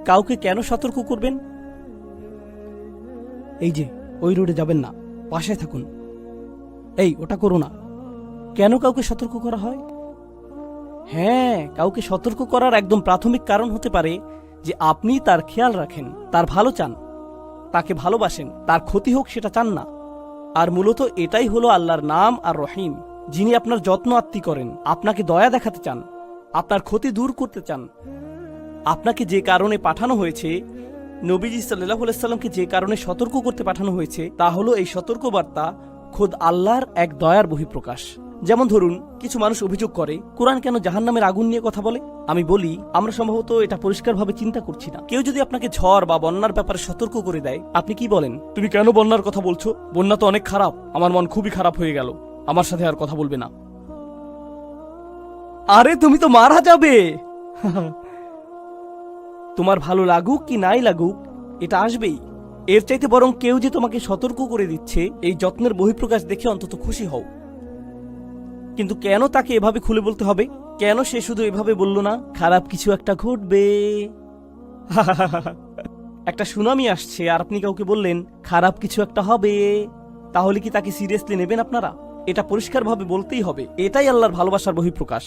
কাউকে কেন সতর্ক করবেন? এই যে ওই রোডে যাবেন না, পাশে থাকুন, এই ওটা করো না। কেন কাউকে সতর্ক করা হয়? হ্যাঁ, কাউকে সতর্ক করার একদম প্রাথমিক কারণ হতে পারে যে আপনি তার খেয়াল রাখেন, তার ভালো চান, তাকে ভালোবাসেন, তার ক্ষতি হোক সেটা চান না। আর মূলত এটাই হলো আল্লাহর নাম আর রহিম, যিনি আপনার যত্ন আত্তি করেন, আপনাকে দয়া দেখাতে চান, আপনার ক্ষতি দূর করতে চান। আপনাকে যে কারণে পাঠানো হয়েছে, নবীজি সাল্লাল্লাহু আলাইহি সাল্লামকে যে কারণে সতর্ক করতে পাঠানো হয়েছে, তা হলো এই সতর্কবার্তা খোদ আল্লাহর এক দয়ার বহিঃপ্রকাশ। যেমন ধরুন, কিছু মানুষ অভিযোগ করে কোরআন কেন জাহান্নামের আগুন নিয়ে কথা বলে। আমি বলি, আমরা সম্ভবত এটা পরিষ্কারভাবে চিন্তা করছি না। কেউ যদি আপনাকে ঝড় বা বন্যার ব্যাপারে সতর্ক করে দেয়, আপনি কি বলেন? তুমি কেন বন্যার কথা বলছো? বন্যা তো অনেক খারাপ, আমার মন খুবই খারাপ হয়ে গেল, আমার সাথে আর কথা বলবে না। আরে তুমি তো মারা যাবে। তোমার ভালো লাগুক কি নাই লাগুক, এটা আসবেই। এর চাইতে বরং কেউ যে তোমাকে সতর্ক করে দিচ্ছে, এই যত্নের বহিঃপ্রকাশ দেখে অন্তত খুশি হও। কিন্তু কেন তাকে এভাবে খুলে বলতে হবে? কেন সে শুধু এভাবে বলল না, খারাপ কিছু একটা ঘটবে? একটা সুনামি আসছে আর আপনি কাউকে বললেন খারাপ কিছু একটা হবে, তাহলে কি তাকে সিরিয়াসলি নেবেন আপনারা? এটা পরিষ্কারভাবে বলতেই হবে, এটাই আল্লাহর ভালোবাসার বহিঃপ্রকাশ।